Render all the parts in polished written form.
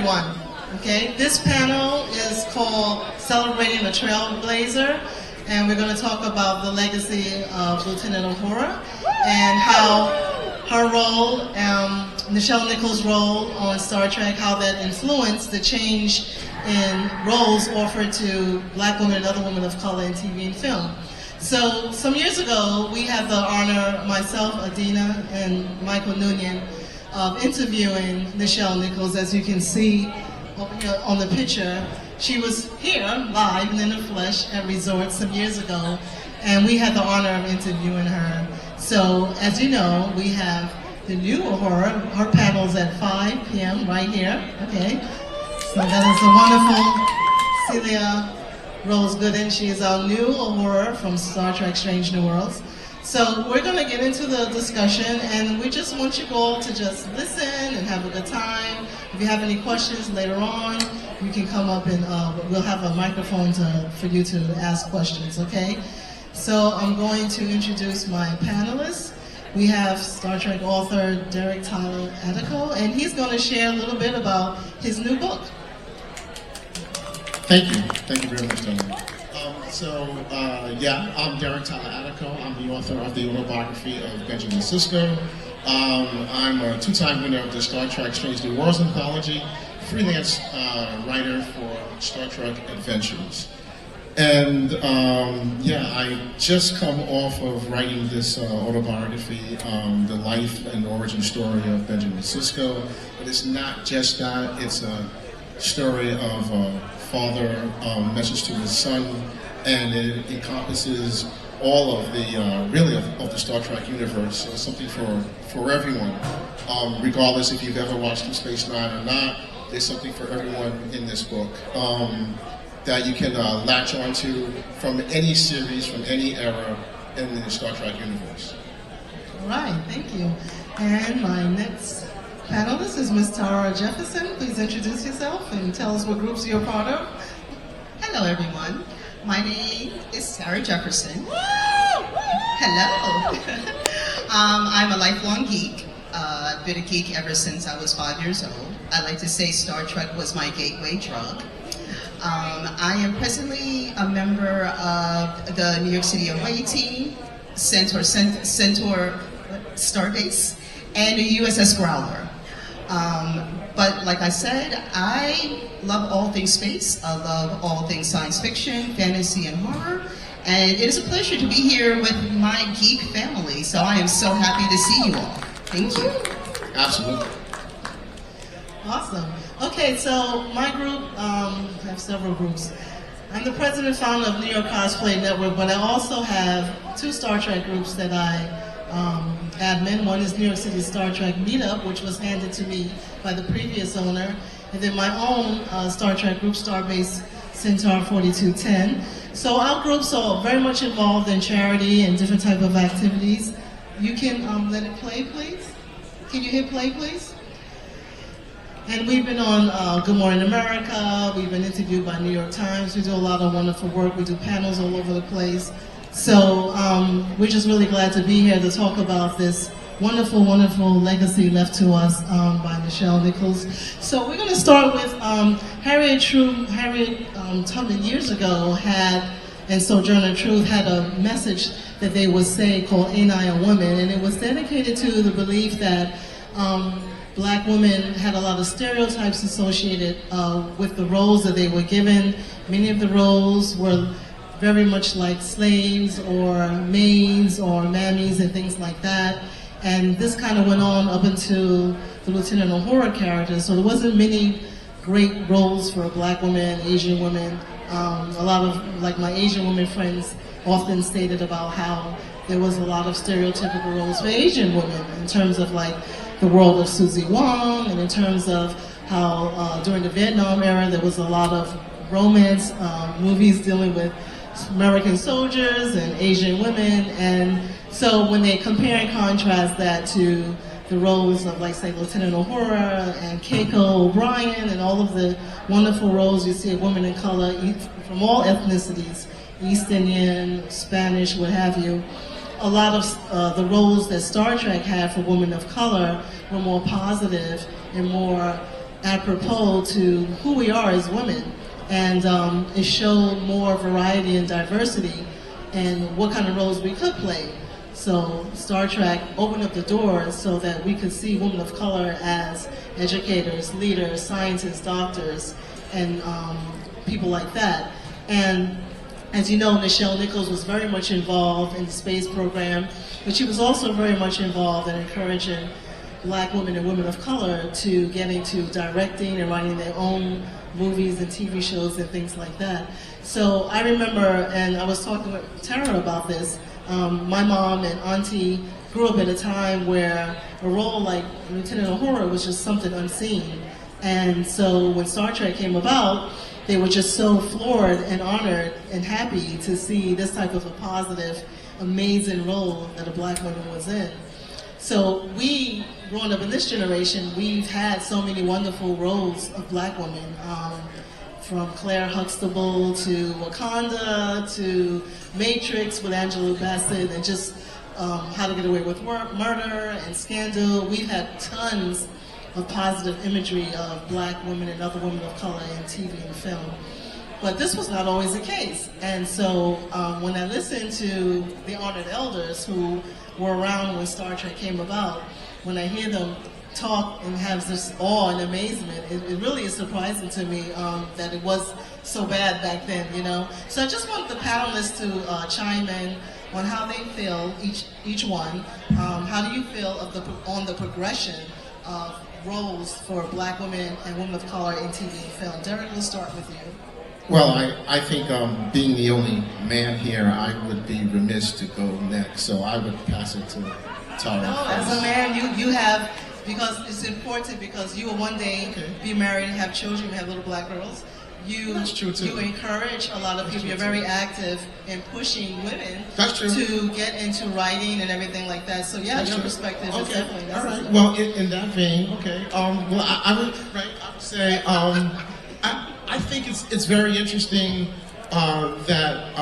everyone. Okay, this panel is called Celebrating a Trailblazer, and we're going to talk about the legacy of Lieutenant Uhura and how her role, Nichelle Nicols' role on Star Trek, how that influenced the change in roles offered to black women and other women of color in TV and film. So some years ago, we had the honor, myself, Adaina, and Michael Nunyan, of interviewing Nichelle Nicols. As you can see over here on the picture, she was here live and in the flesh at Resort some years ago, and we had the honor of interviewing her. So as you know, we have the new Uhura. Her panel's at 5 p.m. right here. Okay, so that is the wonderful Celia Rose Gooden. She is our new Uhura from Star Trek Strange New Worlds. So we're going to get into the discussion, and we just want you all to just listen and have a good time. If you have any questions later on, you can come up and we'll have a microphone for you to ask questions, okay? So I'm going to introduce my panelists. We have Star Trek author Derek Tyler Attico, and he's going to share a little bit about his new book. Thank you. Thank you very much, Darlena. I'm Derek Tyler Attico. I'm the author of the Autobiography of Benjamin Sisko. I'm a two-time winner of the Star Trek Strange New Worlds anthology, freelance writer for Star Trek Adventures. And I just come off of writing this autobiography, the life and origin story of Benjamin Sisko. But it's not just that, it's a story of a father, message to his son, and it encompasses all of the, of the Star Trek universe. So it's something for everyone. Regardless if you've ever watched Deep Space Nine or not, there's something for everyone in this book that you can latch onto from any series, from any era in the Star Trek universe. All right, thank you. And my next panelist is Ms. Tara Jefferson. Please introduce yourself and tell us what groups you're part of. Hello, everyone. My name is Tara Jefferson. Hello. I'm a lifelong geek. I've been a geek ever since I was 5 years old. I like to say Star Trek was my gateway drug. I am presently a member of the New York City away team, Centaur Starbase, and the USS Growler. But like I said, I love all things space. I love all things science fiction, fantasy, and horror. And it is a pleasure to be here with my geek family. So I am so happy to see you all. Thank you. Absolutely. Awesome. Okay, so my group, I have several groups. I'm the president and founder of New York Cosplayer Network, but I also have two Star Trek groups that I admin. One is New York City Star Trek Meetup, which was handed to me by the previous owner, and then my own Star Trek group, Starbase Centaur 4210. So our groups are very much involved in charity and different type of activities. You can let it play, please. Can you hit play, please? And we've been on Good Morning America. We've been interviewed by New York Times. We do a lot of wonderful work. We do panels all over the place. So we're just really glad to be here to talk about this wonderful, wonderful legacy left to us by Nichelle Nicols. So we're going to start with Harriet Tubman years ago had, and Sojourner Truth had a message that they would say called Ain't I a Woman? And it was dedicated to the belief that black women had a lot of stereotypes associated with the roles that they were given. Many of the roles were very much like slaves or maids or mammies and things like that. And this kind of went on up until the Lieutenant Uhura character. So there wasn't many great roles for black women, Asian women. A lot of, like my Asian women friends often stated about how there was a lot of stereotypical roles for Asian women in terms of like the world of Susie Wong, and in terms of how during the Vietnam era there was a lot of romance movies dealing with American soldiers and Asian women. And so when they compare and contrast that to the roles of, like, say, Lieutenant Uhura and Keiko O'Brien and all of the wonderful roles you see of women of color from all ethnicities, East Indian, Spanish, what have you, a lot of the roles that Star Trek had for women of color were more positive and more apropos to who we are as women, and it showed more variety and diversity and what kind of roles we could play. So Star Trek opened up the doors so that we could see women of color as educators, leaders, scientists, doctors, and people like that. And as you know, Nichelle Nicols was very much involved in the space program, but she was also very much involved in encouraging Black women and women of color to get into directing and writing their own movies and TV shows and things like that. So I remember, and I was talking with Tara about this, my mom and auntie grew up at a time where a role like Lieutenant Uhura was just something unseen. And so when Star Trek came about, they were just so floored and honored and happy to see this type of a positive, amazing role that a Black woman was in. So we, growing up in this generation, we've had so many wonderful roles of Black women, from Claire Huxtable to Wakanda to Matrix with Angela Bassett, and just How to Get Away with Murder and Scandal. We've had tons of positive imagery of Black women and other women of color in TV and film. But this was not always the case. And so when I listened to the honored elders who were around when Star Trek came about, when I hear them talk and have this awe and amazement, it really is surprising to me that it was so bad back then, you know. So I just want the panelists to chime in on how they feel, each one. How do you feel on the progression of roles for Black women and women of color in TV and film? Derek, we'll start with you. Well, I think being the only man here, I would be remiss to go next, so I would pass it to Tara. No, as a man, you have, because it's important, because you will one day be married and have children, you have little Black girls. That's true too. You encourage a lot of people. You're very active in pushing women to get into writing and everything like that. So yeah, your perspective is definitely all right. necessary. Well, in that vein, well, I would say I think it's very interesting that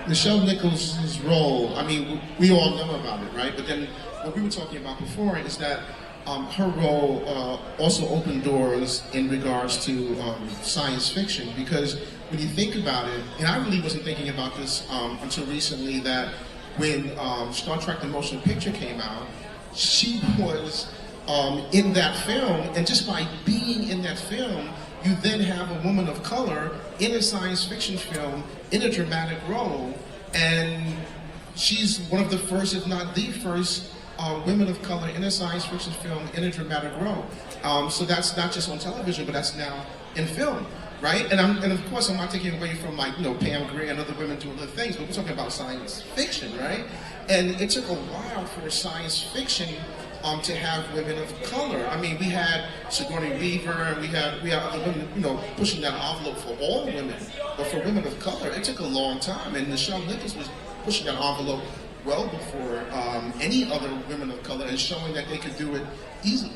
Nichelle Nichols' role. I mean, we all know about it, right? But then what we were talking about before is that her role also opened doors in regards to science fiction, because when you think about it, and I really wasn't thinking about this until recently, that when Star Trek The Motion Picture came out, she was in that film, and just by being in that film, you then have a woman of color in a science fiction film in a dramatic role, and she's one of the first, if not the first, women of color in a science fiction film in a dramatic role. So that's not just on television, but that's now in film, right? And of course, I'm not taking away from, like, you know, Pam Grier and other women doing other things, but we're talking about science fiction, right? And it took a while for science fiction to have women of color. I mean, we had Sigourney Weaver, and we had other women, you know, pushing that envelope for all women, but for women of color, it took a long time. And Nichelle Nichols was pushing that envelope well before any other women of color, and showing that they could do it easily.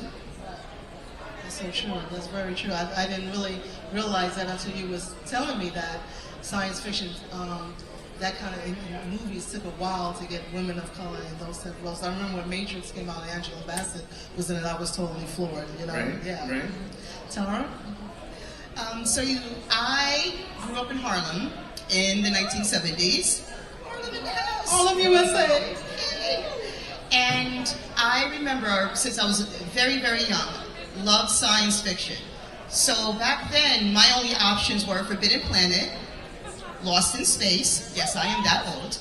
That's so true. That's very true. I didn't really realize that until you was telling me that science fiction, that kind of in movies took a while to get women of color in those type of roles. I remember when Matrix came out and Angela Bassett was in it, I was totally floored, you know? Right, yeah. right. Tara? I grew up in Harlem in the 1970s. Harlem in the house. All of USA. And I remember, since I was very, very young, loved science fiction. So back then, my only options were Forbidden Planet, Lost in Space. Yes, I am that old.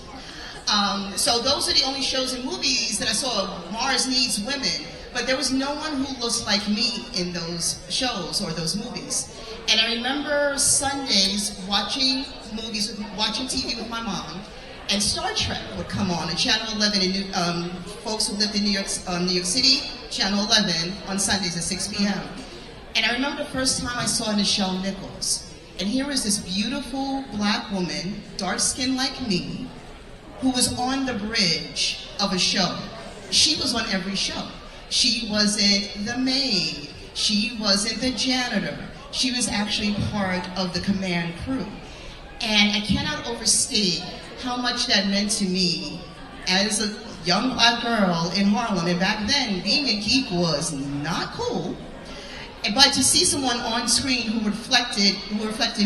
So those are the only shows and movies that I saw. Mars Needs Women. But there was no one who looks like me in those shows or those movies. And I remember Sundays watching TV with my mom, and Star Trek would come on Channel 11. And folks who lived in New York City, Channel 11 on Sundays at 6 p.m. And I remember the first time I saw Nichelle Nichols. And here was this beautiful Black woman, dark skinned like me, who was on the bridge of a show. She was on every show. She wasn't the maid. She wasn't the janitor. She was actually part of the command crew. And I cannot overstate how much that meant to me as a young Black girl in Harlem. And back then, being a geek was not cool. But to see someone on screen who reflected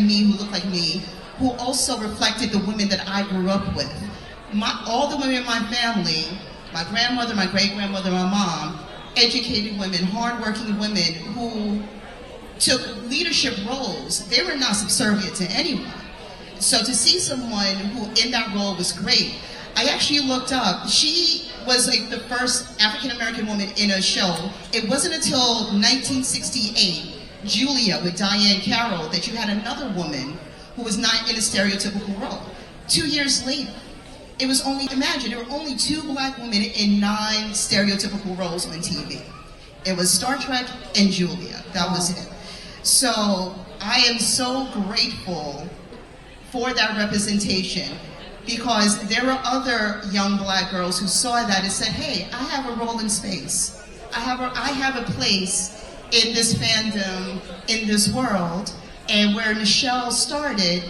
me, who looked like me, who also reflected the women that I grew up with. All the women in my family, my grandmother, my great-grandmother, my mom, educated women, hardworking women who took leadership roles. They were not subservient to anyone. So to see someone who in that role was great, I actually looked up. She was like the first African-American woman in a show. It wasn't until 1968, Julia with Diane Carroll, that you had another woman who was not in a stereotypical role. 2 years later, it was only, imagine, there were only 2 black women in 9 stereotypical roles on TV. It was Star Trek and Julia, that was it. So I am so grateful for that representation, because there were other young black girls who saw that and said, hey, I have a role in space. I have a place in this fandom, in this world. And where Nichelle started,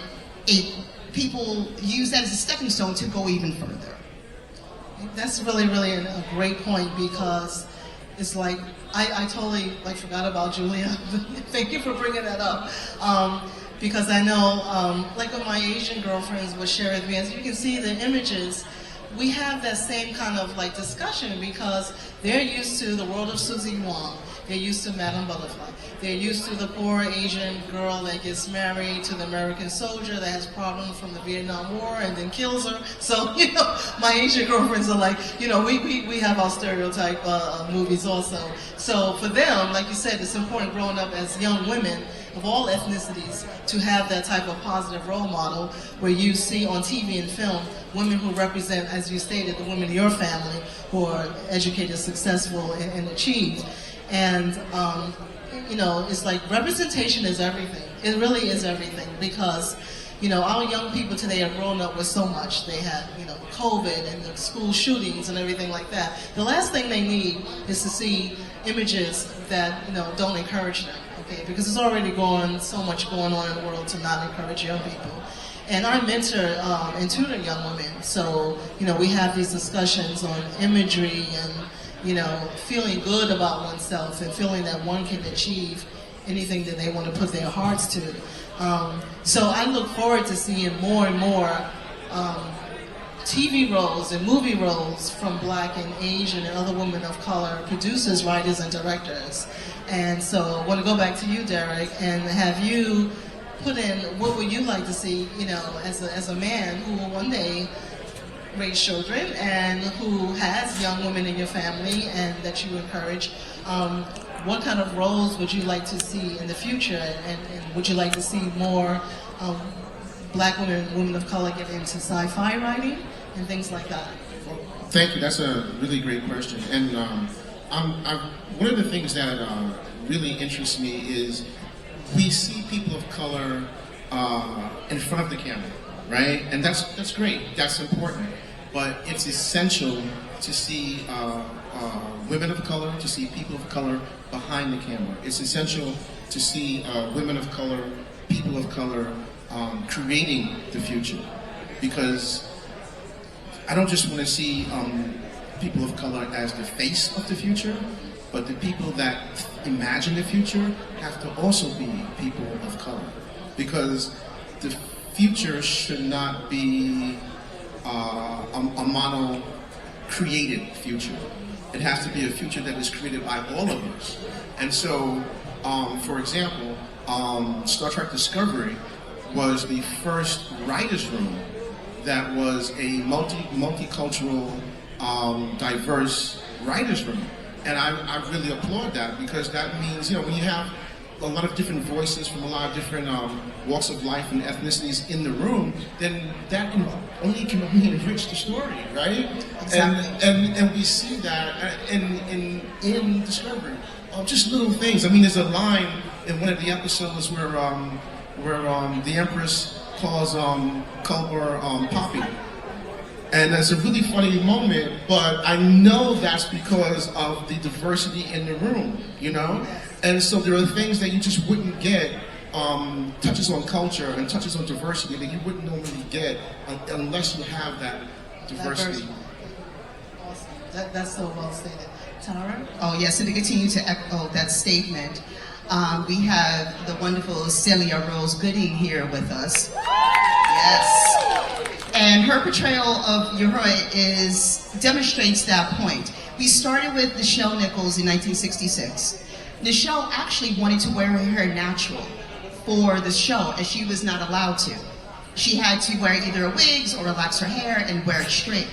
people use that as a stepping stone to go even further. That's really, really a great point, because it's like, I totally forgot about Julia. Thank you for bringing that up. Because I know, like when my Asian girlfriends would share with me, as you can see the images, we have that same kind of discussion, because they're used to the world of Susie Wong. They're used to Madame Butterfly. They're used to the poor Asian girl that gets married to the American soldier that has problems from the Vietnam War and then kills her. So, my Asian girlfriends are like, we have our stereotype movies also. So for them, like you said, it's important growing up as young women of all ethnicities to have that type of positive role model where you see on TV and film women who represent, as you stated, the women in your family who are educated, successful, and achieved. And, it's like representation is everything. It really is everything, because, our young people today are growing up with so much. They have, COVID and the school shootings and everything like that. The last thing they need is to see images that, don't encourage them, okay? Because there's already so much going on in the world to not encourage young people. And I mentor and tutor young women. So, we have these discussions on imagery and, feeling good about oneself and feeling that one can achieve anything that they want to put their hearts to. So I look forward to seeing more and more TV roles and movie roles from Black and Asian and other women of color, producers, writers, and directors. And so I want to go back to you, Derek, and have you put in, what would you like to see, as a man who will one day raise children and who has young women in your family and that you encourage. What kind of roles would you like to see in the future, and would you like to see more Black women of color get into sci-fi writing and things like that? Well, thank you. That's a really great question. And one of the things that really interests me is we see people of color in front of the camera, right? And that's great. That's important. But it's essential to see women of color, to see people of color behind the camera. It's essential to see women of color, people of color creating the future. Because I don't just want to see people of color as the face of the future, but the people that imagine the future have to also be people of color. Because the future should not be a mono-created future. It has to be a future that is created by all of us. And so, for example, Star Trek Discovery was the first writer's room that was a multicultural, diverse writer's room. And I really applaud that, because that means, when you have a lot of different voices from a lot of different walks of life and ethnicities in the room, then that can only enrich the story, right? Exactly. And we see that in Discovery. Just little things. I mean, there's a line in one of the episodes where the Empress calls Culber Poppy. And that's a really funny moment, but I know that's because of the diversity in the room, And so there are things that you just wouldn't get, touches on culture and touches on diversity that you wouldn't normally get unless you have that diversity. Awesome. That's so well stated. Tara? Oh yes, and to continue to echo that statement, We have the wonderful Celia Rose Gooding here with us. Yes. And her portrayal of Uhura demonstrates that point. We started with Nichelle Nicols in 1966. Nichelle actually wanted to wear her hair natural for the show, and she was not allowed to. She had to wear either wigs or relax her hair and wear it straight.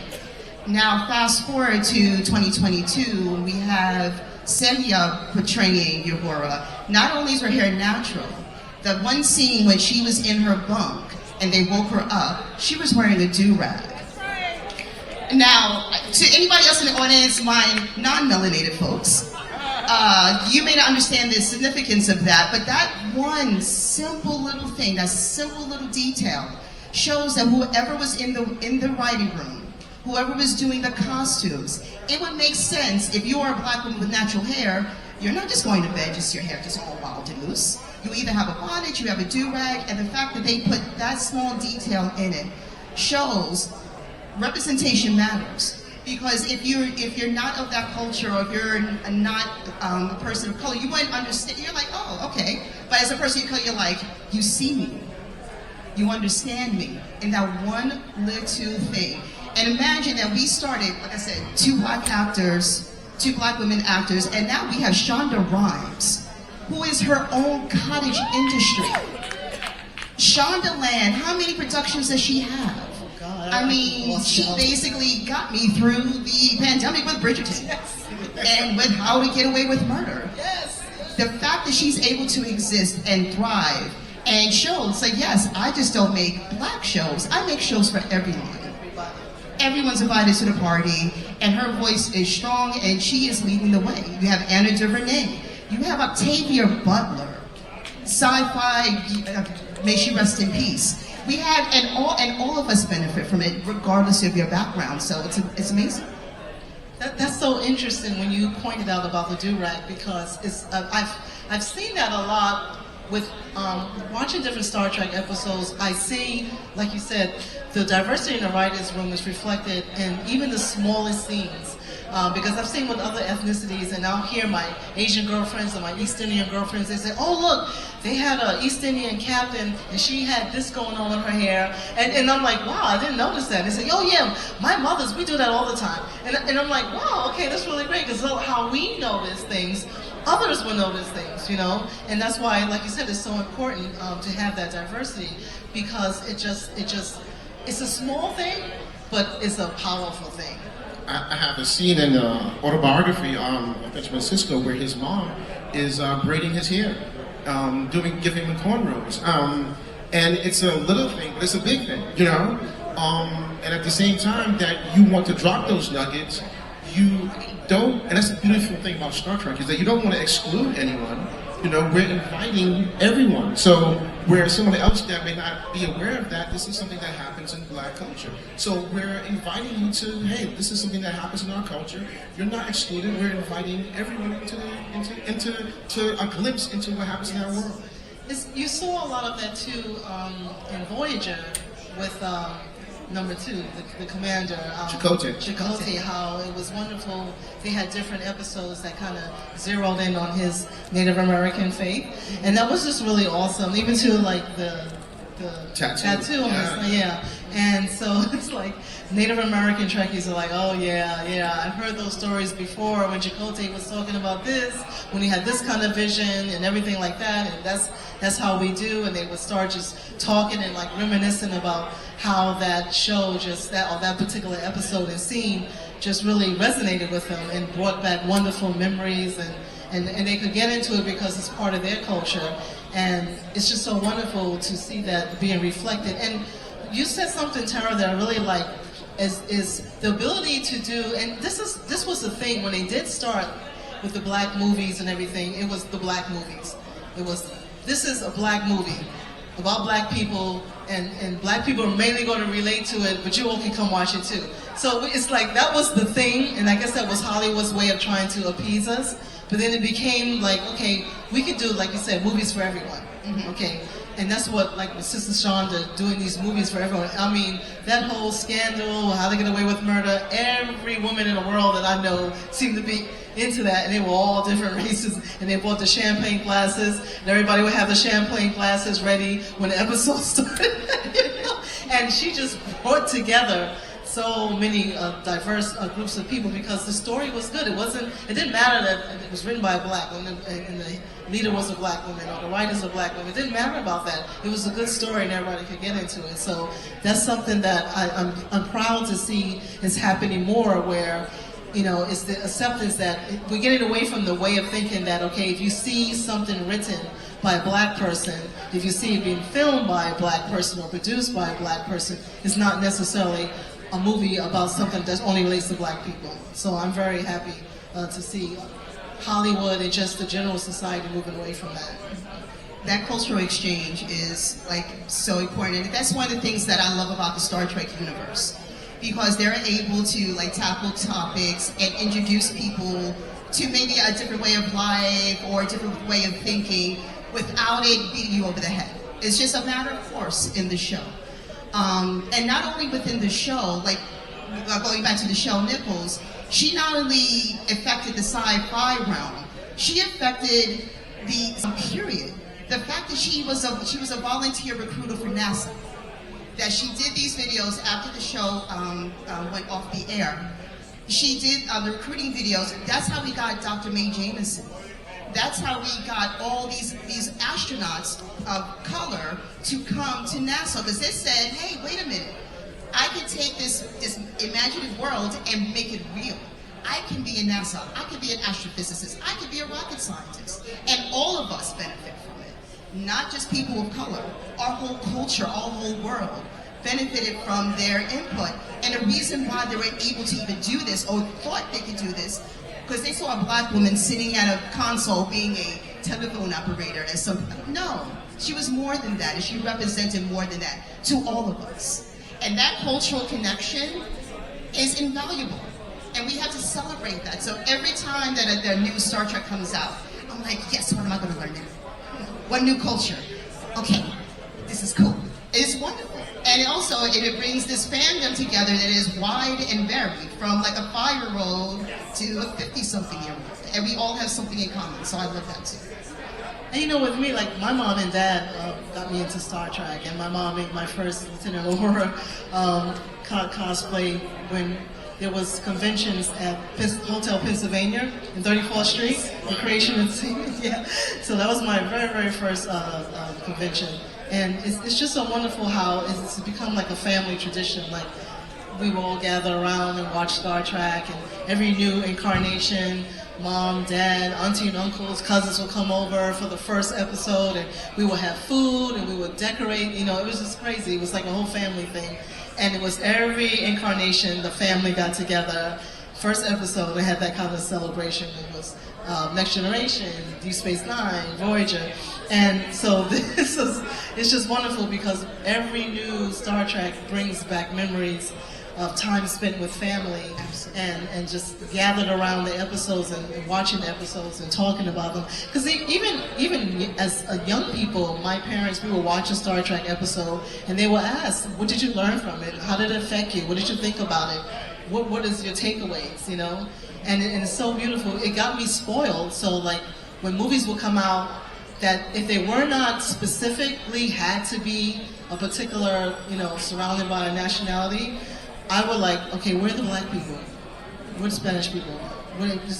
Now, fast forward to 2022, we have Celia portraying Uhura. Not only is her hair natural, the one scene when she was in her bunk and they woke her up, she was wearing a do-rag. Now, to anybody else in the audience, my non-melanated folks, you may not understand the significance of that, but that one simple little thing, that simple little detail, shows that whoever was in the writing room, whoever was doing the costumes, it would make sense if you are a black woman with natural hair, you're not just going to bed, just your hair just all wild and loose. You either have a bonnet, you have a do-rag, and the fact that they put that small detail in it shows representation matters. Because if you're not of that culture, or if you're not a person of color, you wouldn't understand. You're like, oh, okay. But as a person of color, you're like, you see me, you understand me, in that one little thing. And imagine that we started, like I said, 2 black actors, 2 black women actors, and now we have Shonda Rhimes, who is her own cottage industry. Shonda Land, how many productions does she have? I mean, she basically got me through the pandemic with Bridgerton. Yes. And with How to Get Away with Murder. Yes. The fact that she's able to exist and thrive and shows, like, yes, I just don't make black shows. I make shows for everyone. Everyone's invited to the party, and her voice is strong, and she is leading the way. You have Anna DuVernay. You have Octavia Butler. Sci-fi, may she rest in peace. We have, and all of us benefit from it, regardless of your background. So it's amazing. That's so interesting when you pointed out about the do-rag, because I've seen that a lot with watching different Star Trek episodes. I see, like you said, the diversity in the writers' room is reflected in even the smallest scenes. Because I've seen with other ethnicities, and I'll hear my Asian girlfriends and my East Indian girlfriends, they say, oh look, they had an East Indian captain and she had this going on with her hair. And I'm like, wow, I didn't notice that. They say, oh yeah, my mothers, we do that all the time. And I'm like, wow, okay, that's really great, because how we notice things, others will notice things, you know? And that's why, like you said, it's so important to have that diversity, because it's a small thing, but it's a powerful thing. I have a scene in Autobiography of Benjamin Sisko where his mom is braiding his hair, giving him cornrows. And it's a little thing, but it's a big thing, you know? And at the same time that you want to drop those nuggets, you don't, and that's the beautiful thing about Star Trek, is that you don't want to exclude anyone. You know, we're inviting everyone. So where someone else that may not be aware of that, this is something that happens in black culture. So we're inviting you to, hey, this is something that happens in our culture. You're not excluded. We're inviting everyone into a glimpse into what happens in our world. You saw a lot of that too in Voyager with number 2, the commander. Chakotay, how it was wonderful. They had different episodes that kind of zeroed in on his Native American faith. And that was just really awesome. Even to like the tattoo on his, yeah. And so it's like Native American Trekkies are like, oh yeah, I've heard those stories before when Chakotay was talking about this, when he had this kind of vision and everything like that, and that's how we do. And they would start just talking and like reminiscing about how that show that particular episode and scene just really resonated with them and brought back wonderful memories, and they could get into it because it's part of their culture. And it's just so wonderful to see that being reflected. And you said something, Tara, that I really like, is the ability to do, and this was the thing when they did start with the black movies and everything, it was the black movies. This is a black movie about black people, and black people are mainly going to relate to it, but you all can come watch it too. So it's like, that was the thing, and I guess that was Hollywood's way of trying to appease us. But then it became like, okay, we could do, like you said, movies for everyone. Mm-hmm. Okay, and that's what, like with Sister Shonda doing these movies for everyone. I mean, that whole scandal, How to Get Away with Murder, every woman in the world that I know seemed to be, into that, and they were all different races, and they bought the champagne glasses, and everybody would have the champagne glasses ready when the episode started. You know? And she just brought together so many diverse groups of people because the story was good. It didn't matter that it was written by a black woman and the leader was a black woman or the writer's a black woman. It didn't matter about that. It was a good story and everybody could get into it. So that's something that I'm proud to see is happening more where, you know, it's the acceptance that we're getting away from the way of thinking that, okay, if you see something written by a black person, if you see it being filmed by a black person or produced by a black person, it's not necessarily a movie about something that only relates to black people. So I'm very happy to see Hollywood and just the general society moving away from that. That cultural exchange is like so important, and that's one of the things that I love about the Star Trek universe, because they're able to like tackle topics and introduce people to maybe a different way of life or a different way of thinking without it beating you over the head. It's just a matter of course in the show. And not only within the show, like going back to Nichelle Nicols, she not only affected the sci-fi realm, she affected the period. The fact that she was a volunteer recruiter for NASA, that she did these videos after the show went off the air. She did the recruiting videos. That's how we got Dr. Mae Jameson. That's how we got all these astronauts of color to come to NASA, because they said, hey, wait a minute, I can take this imaginative world and make it real. I can be in NASA, I can be an astrophysicist, I can be a rocket scientist, and all of us benefit from it. Not just people of color, our whole culture, our whole world benefited from their input. And the reason why they were able to even do this, or thought they could do this, because they saw a black woman sitting at a console being a telephone operator and no, she was more than that, and she represented more than that to all of us. And that cultural connection is invaluable, and we have to celebrate that. So every time that a new Star Trek comes out, I'm like, yes, what am I going to learn now? What new culture? Okay, this is cool. It's wonderful. And also, it brings this fandom together that is wide and varied, from like a 5-year-old to a 50-something-year-old. And we all have something in common, so I love that too. And you know, with me, like my mom and dad got me into Star Trek, and my mom made my first Lieutenant Uhura cosplay when there was conventions at Hotel Pennsylvania in 34th Street, the creation of the scene. Yeah. So that was my very, very first convention. And it's just so wonderful how it's become like a family tradition. Like we will all gather around and watch Star Trek, and every new incarnation, mom, dad, auntie and uncles, cousins will come over for the first episode, and we will have food and we would decorate. You know, it was just crazy. It was like a whole family thing. And it was every incarnation, the family got together. First episode, they had that kind of celebration. It was Next Generation, Deep Space Nine, Voyager. And so it's just wonderful because every new Star Trek brings back memories of time spent with family and just gathered around the episodes and watching the episodes and talking about them. Because even as young people, my parents, we would watch a Star Trek episode and they would ask, what did you learn from it? How did it affect you? What did you think about it? What is your takeaways, you know? And it's so beautiful. It got me spoiled. So like when movies would come out, that if they were not specifically had to be a particular, you know, surrounded by a nationality, I would like, okay, where are the black people? Where are the Spanish people?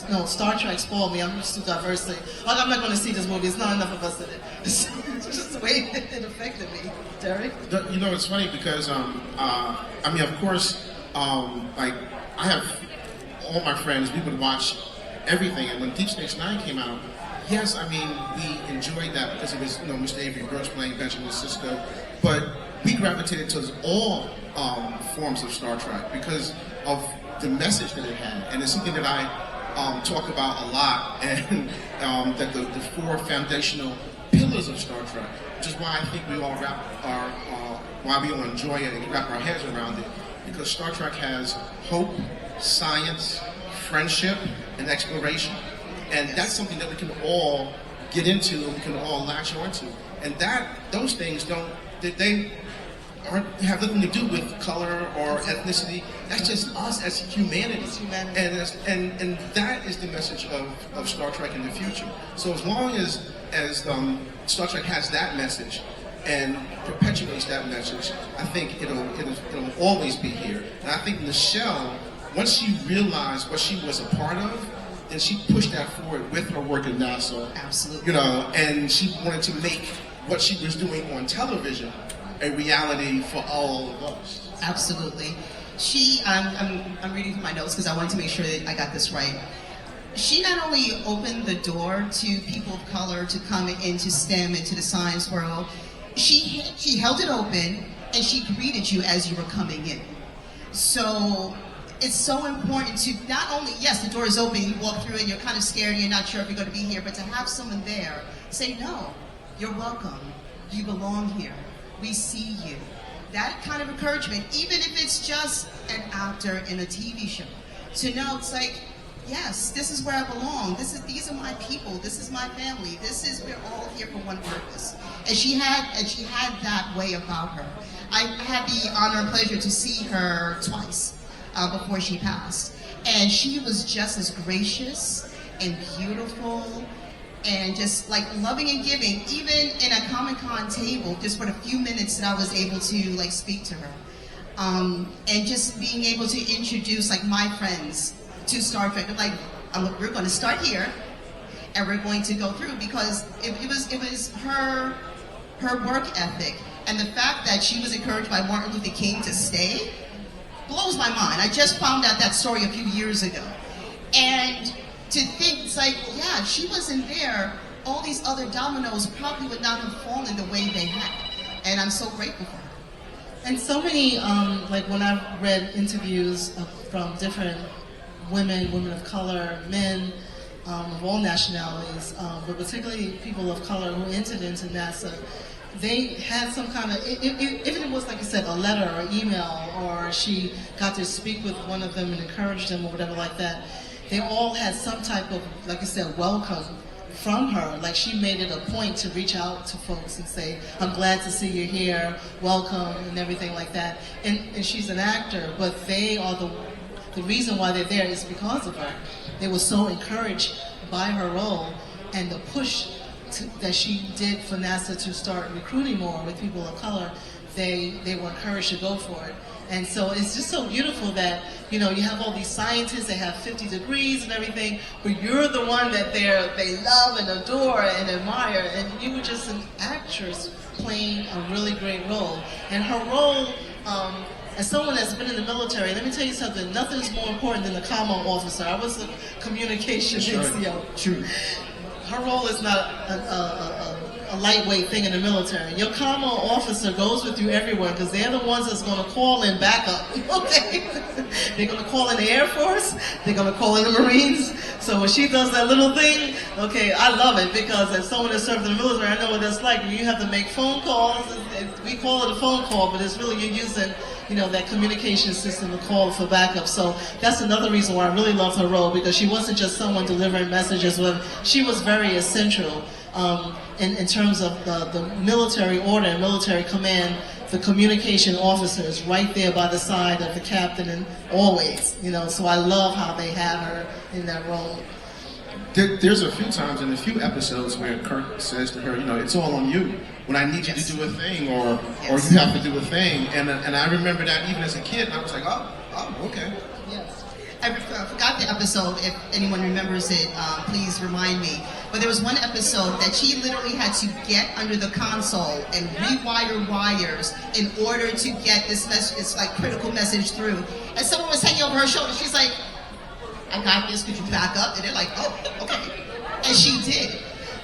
No, Star Trek spoiled me. I'm used to diversity. Like, I'm not going to see this movie. It's not enough of us in it. It's just the way it affected me. Derek? You know, it's funny because, I mean, of course, like, I have all my friends, we would watch everything. And when Deep Space Nine came out, yes, I mean, we enjoyed that because it was, you know, Mr. Avery Brooks playing Benjamin Sisko. But we gravitated towards all forms of Star Trek because of the message that it had. And it's something that I talk about a lot, and that the 4 foundational pillars of Star Trek, which is why I think we all why we all enjoy it and wrap our heads around it, because Star Trek has hope, science, friendship, and exploration. And that's something that we can all get into and we can all latch onto. And those things they have nothing to do with color or ethnicity. That's just us as humanity. And that is the message of Star Trek in the future. So as long as Star Trek has that message and perpetuates that message, I think it'll always be here. And I think Nichelle, once she realized what she was a part of, then she pushed that forward with her work at NASA. Absolutely. You know, and she wanted to make what she was doing on television a reality for all of us. Absolutely. I'm reading from my notes because I wanted to make sure that I got this right. She not only opened the door to people of color to come into STEM, into the science world, she held it open and she greeted you as you were coming in. So it's so important to not only, yes, the door is open, you walk through and you're kind of scared and you're not sure if you're going to be here, but to have someone there say, no, you're welcome, you belong here, we see you. That kind of encouragement, even if it's just an actor in a TV show, to know it's like, yes, this is where I belong, these are my people, this is my family, we're all here for one purpose. And she had that way about her. I had the honor and pleasure to see her twice before she passed. And she was just as gracious and beautiful and just like loving and giving, even in a Comic-Con table, just for the few minutes that I was able to like speak to her. And just being able to introduce like my friends to Star Trek. Like, we're going to start here and we're going to go through, because it was her work ethic and the fact that she was encouraged by Martin Luther King to stay blows my mind. I just found out that story a few years ago. And to think, it's like, yeah, she wasn't there, all these other dominoes probably would not have fallen the way they had. And I'm so grateful for her. And so many, like when I've read interviews from different women of color, men of all nationalities, but particularly people of color who entered into NASA, they had some kind of, if it was, like you said, a letter or email, or she got to speak with one of them and encourage them or whatever like that, they all had some type of, like you said, welcome from her. Like, she made it a point to reach out to folks and say, I'm glad to see you here, welcome, and everything like that. And she's an actor, but they are the reason why they're there is because of her. They were so encouraged by her role and the push that she did for NASA to start recruiting more with people of color. They were encouraged to go for it. And so it's just so beautiful that, you know, you have all these scientists that have 50 degrees and everything, but you're the one that they love and adore and admire, and you were just an actress playing a really great role. And her role, as someone that's been in the military, let me tell you something, nothing's more important than a comm officer. I was a communications NCO. True. Her role is not a lightweight thing in the military. Your comm officer goes with you everywhere because they're the ones that's going to call in backup. Okay? They're going to call in the Air Force. They're going to call in the Marines. So when she does that little thing, okay, I love it, because as someone that served in the military, I know what that's like. You have to make phone calls. We call it a phone call, but it's really you're using, you know, that communication system to call for backup. So that's another reason why I really loved her role, because she wasn't just someone delivering messages. She was very essential in terms of the military order and military command. The communication officers right there by the side of the captain, and always, you know. So I love how they have her in that role. There's a few times in a few episodes where Kirk says to her, you know, it's all on you. When I need you to do a thing, or you have to do a thing. And I remember that even as a kid, and I was like, oh, okay. Yes. I forgot the episode. If anyone remembers it, please remind me. But there was one episode that she literally had to get under the console and rewire wires in order to get this like critical message through. And someone was hanging over her shoulder. She's like, I got this, could you back up? And they're like, oh, okay. And she did.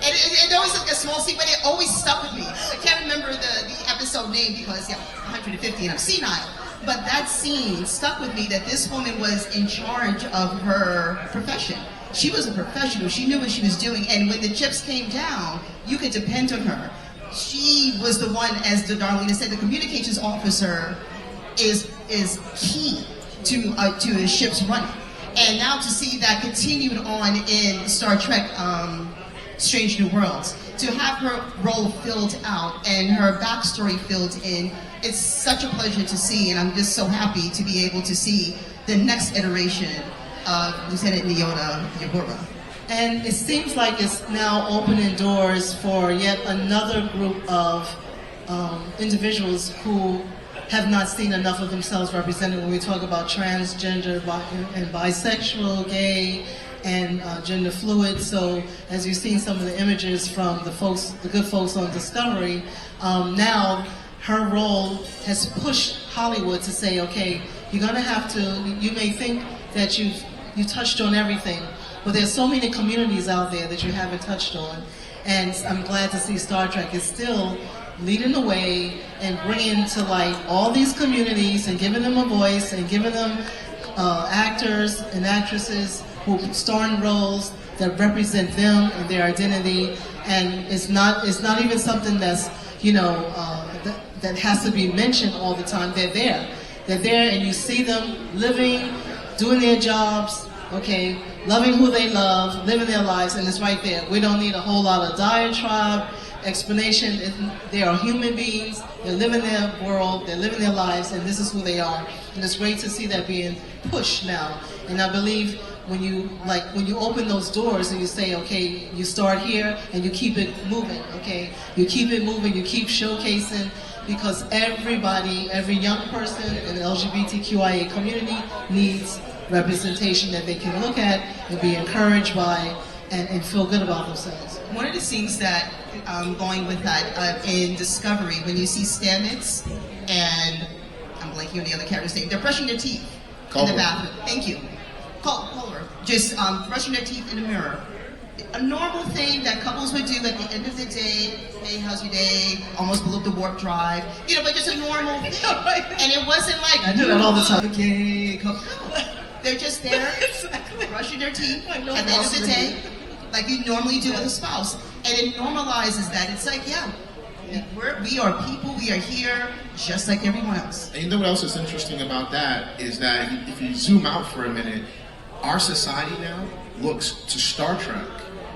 And it always like a small scene, but it always stuck with me. I can't remember the episode name because, yeah, 150 and I'm senile. But that scene stuck with me, that this woman was in charge of her profession. She was a professional. She knew what she was doing. And when the chips came down, you could depend on her. She was the one, as Darlena said, the communications officer is key to a ship's running. And now to see that continued on in Star Trek Strange New Worlds. To have her role filled out and her backstory filled in, it's such a pleasure to see, and I'm just so happy to be able to see the next iteration of Lieutenant Nyota Uhura. And it seems like it's now opening doors for yet another group of individuals who have not seen enough of themselves represented when we talk about transgender and bisexual, gay, and gender fluid. So as you've seen some of the images from the good folks on Discovery, now her role has pushed Hollywood to say, okay, you're gonna have to, you may think that you touched on everything, but there's so many communities out there that you haven't touched on. And I'm glad to see Star Trek is still leading the way and bringing to light all these communities and giving them a voice and giving them actors and actresses who star in roles that represent them and their identity. And it's not even something that's, that has to be mentioned all the time. They're there. They're there, and you see them living, doing their jobs, okay, loving who they love, living their lives, and it's right there. We don't need a whole lot of diatribe, explanation. They are human beings. They're living their world. They're living their lives, and this is who they are. And it's great to see that being pushed now. And I believe when you open those doors and you say, okay, you start here and you keep it moving, okay? You keep it moving. You keep showcasing, because everybody, every young person in the LGBTQIA community needs representation that they can look at and be encouraged by and feel good about themselves. One of the scenes that, going with that, in Discovery, when you see Stamets and, I'm blanking on the other character's name, they're brushing their teeth in the bathroom. Thank you. Culver. Just brushing their teeth in the mirror. A normal thing that couples would do at the end of the day, hey, how's your day? Almost below the warp drive. But just a normal thing. And it wasn't like, I do that all the time. Okay, they're just there, Exactly. brushing their teeth at the end of the day, like you normally do with a spouse. And it normalizes that. It's like, we are people, we are here, just like everyone else. And you know what else is interesting about that is that if you zoom out for a minute, our society now looks to Star Trek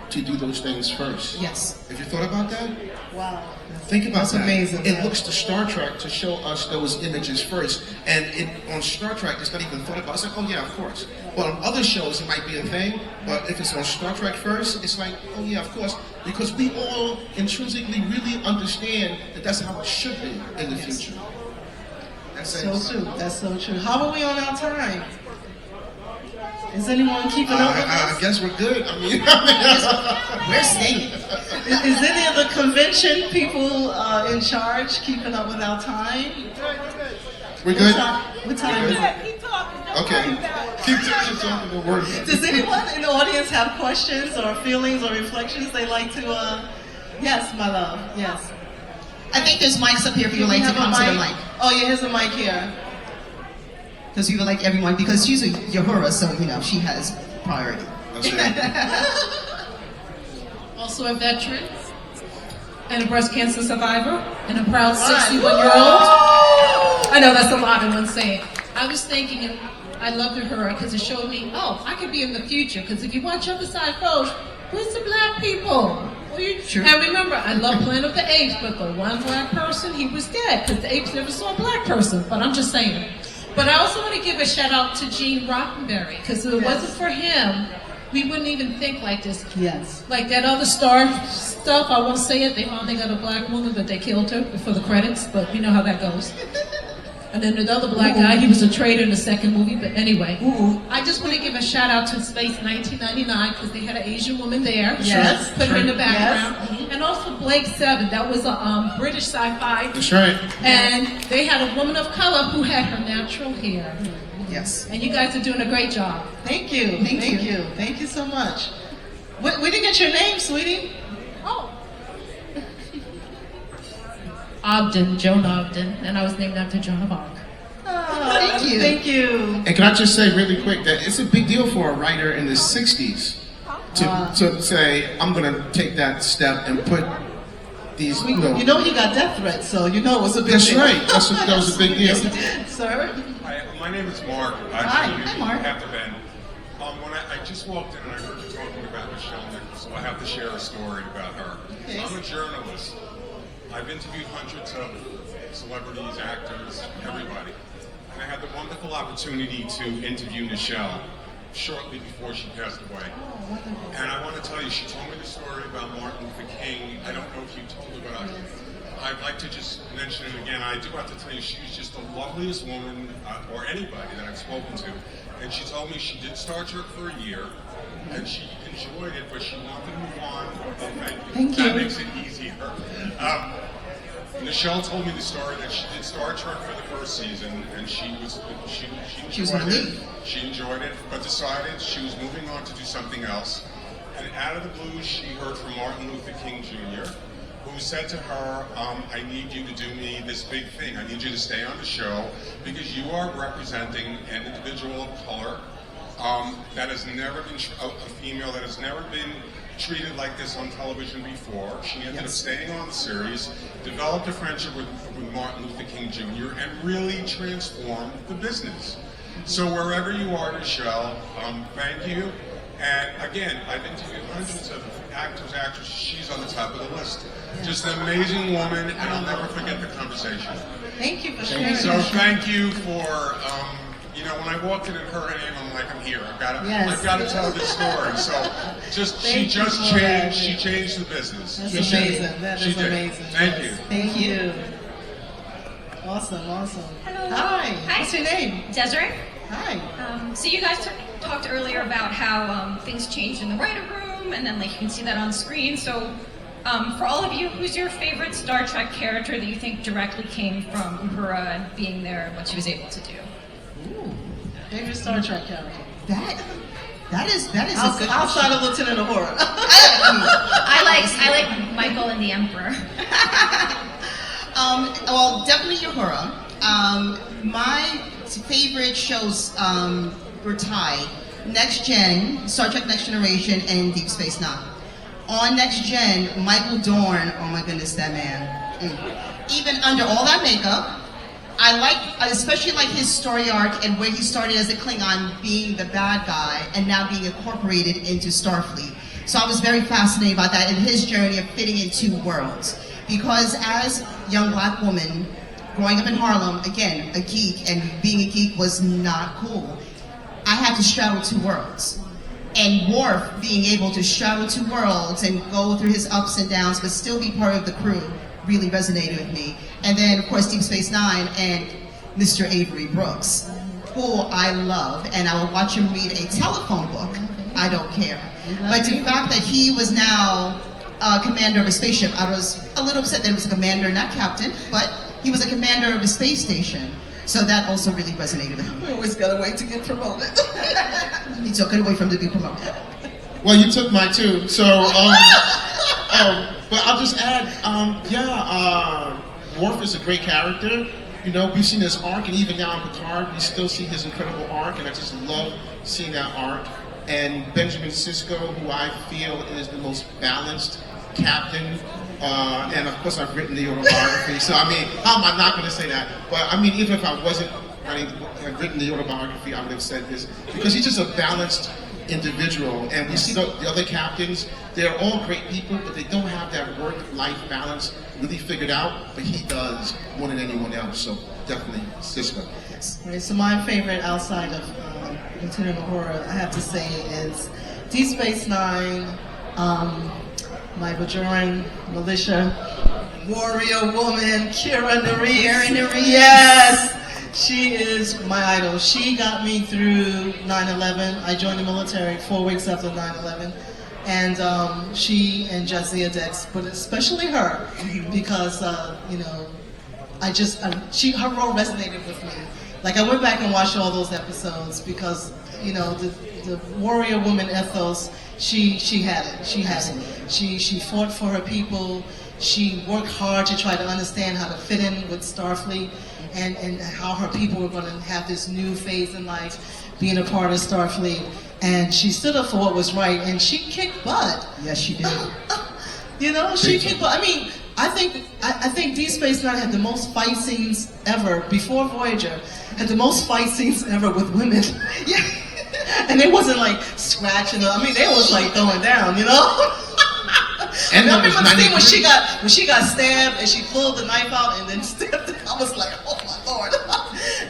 to do those things first. Yes. Have you thought about that? Wow. Think about That's that. amazing. It looks to Star Trek to show us those images first. And on Star Trek, it's not even thought about. It's like, oh yeah, of course. But on other shows, it might be a thing. But if it's on Star Trek first, it's like, oh yeah, of course. Because we all intrinsically really understand that that's how it should be in the future. That's So true. That's so true. How are we on our time? Is anyone keeping up with us? I guess we're good. I mean, We're staying. Is any of the convention people in charge keeping up with our time? we're good. What time is it? Keep talking. Okay. Keep talking the word. Does anyone in the audience have questions or feelings or reflections they'd like to? Yes, my love. Yes. I think there's mics up here if you'd like to come to the mic. Oh, yeah, here's a mic here. Because we would like everyone, because she's a Uhura, so, she has priority. That's right. Also a veteran and a breast cancer survivor and a proud 61-year-old. I know that's a lot in one saying. I was thinking, and I loved Uhura because it showed me, I could be in the future. Because if you watch Other Side Foes, where's the black people? Sure. And remember, I love Planet of the Apes, but the one black person, he was dead because the apes never saw a black person. But I'm just saying. But I also want to give a shout out to Gene Roddenberry, because if it wasn't for him, we wouldn't even think like this. Yes. Like that other Star stuff, I won't say it, they finally got a black woman, but they killed her before the credits, but you know how that goes. And then the other black guy, he was a traitor in the second movie, but anyway. I just want to give a shout out to Space 1999, because they had an Asian woman there. Yes. Put her in the background. Yes. And also Blake 7, that was a British sci-fi. That's right. And they had a woman of color who had her natural hair. Yes. And you guys are doing a great job. Thank you. Thank you. Thank you so much. We didn't get your name, sweetie. Oh. Ogden, Joan Ogden, and I was named after Joan of Arc. Oh, Thank you. Thank you. And can I just say really quick that it's a big deal for a writer in the 60s to say, I'm going to take that step and put these, You know he got death threats, so you know it was a big That's deal. right. That was a big deal. Sir? Hi, my name is Mark. Hi, Mark. Have to Ben. When I just walked in and I heard you talking about Nichelle Nicols, I have to share a story about her. Okay. I'm a journalist. I've interviewed hundreds of celebrities, actors, everybody. And I had the wonderful opportunity to interview Nichelle shortly before she passed away. And I want to tell you, she told me the story about Martin Luther King. I don't know if you told her, but I'd like to just mention it again. I do have to tell you, she was just the loveliest woman, or anybody that I've spoken to. And she told me she did Star Trek for a year, and she enjoyed it, but she wanted to move on. Thank you. That makes it easier. Nichelle told me the story that she did Star Trek for the first season, and she was enjoyed gonna it. leave. She enjoyed it, but decided she was moving on to do something else. And out of the blue, she heard from Martin Luther King Jr., who said to her, I need you to do me this big thing. I need you to stay on the show because you are representing an individual of color that has never been, a female that has never been treated like this on television before. She ended up staying on the series, developed a friendship with Martin Luther King Jr., and really transformed the business. So wherever you are, Nichelle, thank you. And again, I've interviewed hundreds of actors, actresses. She's on the top of the list. Just an amazing woman, and I'll never forget the conversation. Thank you for sharing. So thank you for, when I walked in and heard her name, I'm like, I'm here. I've got to tell this story. So she changed the business. That's She amazing. did. That She is did. amazing. Thank you. Thank you. Awesome, awesome. Hello. Hi. Hi. What's your name? Desiree. Hi. So you guys talked earlier about how things changed in the writer room, and then you can see that on screen. So for all of you, who's your favorite Star Trek character that you think directly came from Uhura and being there and what she was able to do? Ooh. Favorite Star Trek character? That is a good Outside of Lieutenant Uhura. I like Michael and the Emperor. Well, definitely Uhura. My favorite shows were tied: Next Gen, Star Trek Next Generation, and Deep Space Nine. On Next Gen, Michael Dorn, oh my goodness, that man. Even under all that makeup, I especially like his story arc and where he started as a Klingon being the bad guy and now being incorporated into Starfleet. So I was very fascinated by that and his journey of fitting in two worlds. Because as a young black woman, growing up in Harlem, again, a geek, and being a geek was not cool, I had to straddle two worlds. And Worf being able to straddle two worlds and go through his ups and downs but still be part of the crew really resonated with me. And then, of course, Deep Space Nine and Mr. Avery Brooks, who I love, and I will watch him read a telephone book. I don't care. But the fact that he was now commander of a spaceship, I was a little upset that he was a commander, not captain, but he was a commander of a space station. So that also really resonated with me. We always gotta wait to get promoted. He took it away from to be promoted. Well, you took mine too. So, but I'll just add, Worf is a great character. You know, we've seen his arc, and even now in Picard, we still see his incredible arc, and I just love seeing that arc. And Benjamin Sisko, who I feel is the most balanced captain. And of course, I've written the autobiography. So, I mean, how am I not going to say that? But I mean, even if I wasn't had written the autobiography, I would have said this because he's just a balanced individual. And we see the other captains; they're all great people, but they don't have that work-life balance really figured out. But he does more than anyone else. So, definitely Sisko. Right, so my favorite outside of Lieutenant Uhura, I have to say, is Deep Space Nine, my Bajoran militia, warrior woman, Kira Nerys. Yes! She is my idol. She got me through 9/11. I joined the military 4 weeks after 9/11. And she and Jadzia Dex, but especially her, because, her role resonated with me. Like, I went back and watched all those episodes because, the warrior woman ethos, she had it. She had it. She fought for her people. She worked hard to try to understand how to fit in with Starfleet and how her people were going to have this new phase in life, being a part of Starfleet. And she stood up for what was right, and she kicked butt. Yes, she did. She kicked butt. I mean, I think Deep Space Nine had the most fight scenes ever before Voyager. Had the most fight scenes ever with women. Yeah. And it wasn't like scratching. I mean, they was like going down, And Remember numbers the scene 93. when she got stabbed and she pulled the knife out and then stabbed it? I was like, oh my Lord.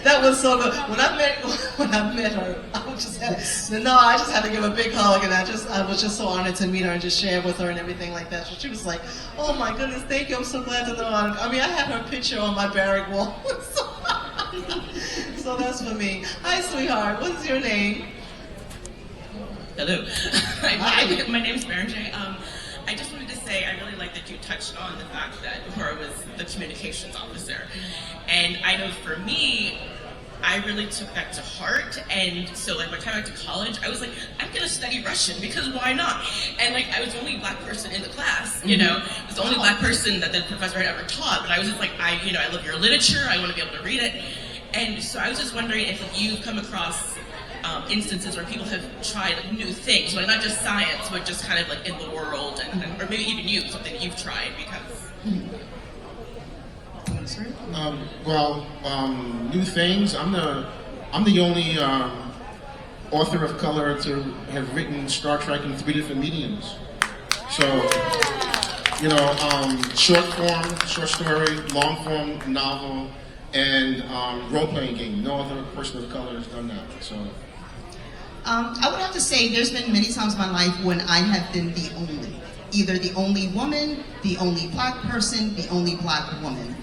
That was so good. When I met her, I just had to give a big hug, and I was just so honored to meet her and just share with her and everything like that. So she was like, oh my goodness, thank you. I'm so glad to know her. I mean, I had her picture on my barrack wall. So that's for me. Hi, sweetheart. What is your name? Hello. Hi. My name is Mary J. I just wanted to say I really like that you touched on the fact that Uhura was the communications officer. And I know for me, I really took that to heart. And so like by the time I went to college, I was like, I'm gonna study Russian because why not? And like I was the only black person in the class, you know. I was the only black person that the professor had ever taught. But I was just like, I love your literature, I want to be able to read it. And so I was just wondering if you've come across instances where people have tried new things, like not just science, but just kind of like in the world, and or maybe even you, something you've tried because. New things. I'm the only author of color to have written Star Trek in 3 different mediums. So, short form, short story, long form, novel, and role-playing game. No other person of color has done that. So. I would have to say there's been many times in my life when I have been either the only woman, the only black person, the only black woman.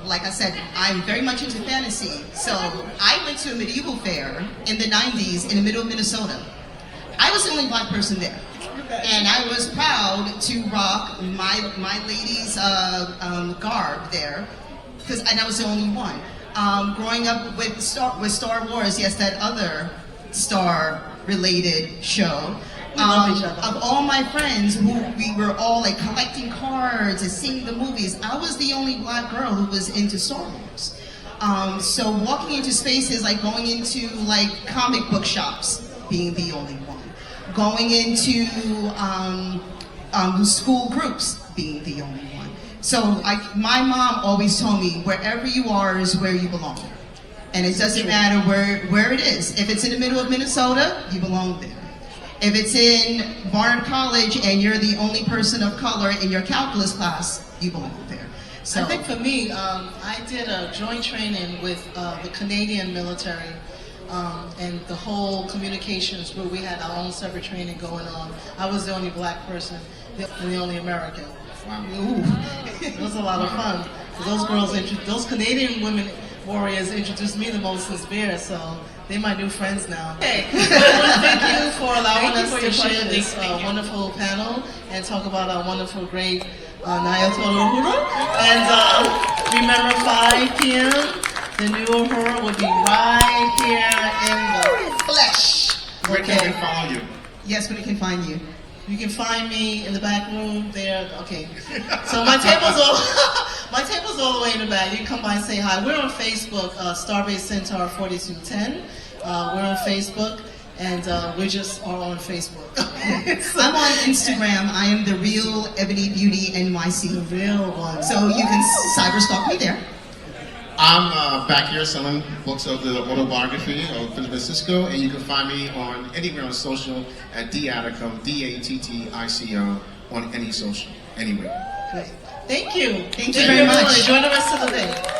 Like I said, I'm very much into fantasy. So I went to a medieval fair in the 90s in the middle of Minnesota. I was the only black person there. And I was proud to rock my lady's garb there, and I was the only one. Growing up with Star Wars, yes, that other Star-related show. Of all my friends who we were all like collecting cards and seeing the movies, I was the only black girl who was into Star Wars. So walking into spaces like going into like comic book shops, being the only one. Going into school groups, being the only one. So my mom always told me, wherever you are is where you belong. And it doesn't matter where it is. If it's in the middle of Minnesota, you belong there. If it's in Barnard College and you're the only person of color in your calculus class, you belong there. So I think for me, I did a joint training with the Canadian military and the whole communications group. We had our own separate training going on. I was the only black person and the only American. Wow. Ooh, it was a lot of fun. Those Canadian women warriors introduced me the most since Beer, so they're my new friends now. Okay, I want to thank you for allowing us to share this wonderful panel and talk about our wonderful, great Uhura. And remember, 5 p.m., the new Uhura will be right here in the flesh. Where can we follow you? yes, we can find you. You can find me in the back room there. Okay. So my table's all the way in the back. You can come by and say hi. We're on Facebook, Starbase Centaur 4210. We're on Facebook, and we just are on Facebook. I'm on Instagram. I am the real Ebony Beauty NYC. The real one. So you can cyber stalk me there. I'm back here selling books of the Autobiography of Sisko, and you can find me on anywhere on social at Attico, Dattico, on any social, anywhere. Great. Thank you. Thank you very much. Enjoy the rest of the day.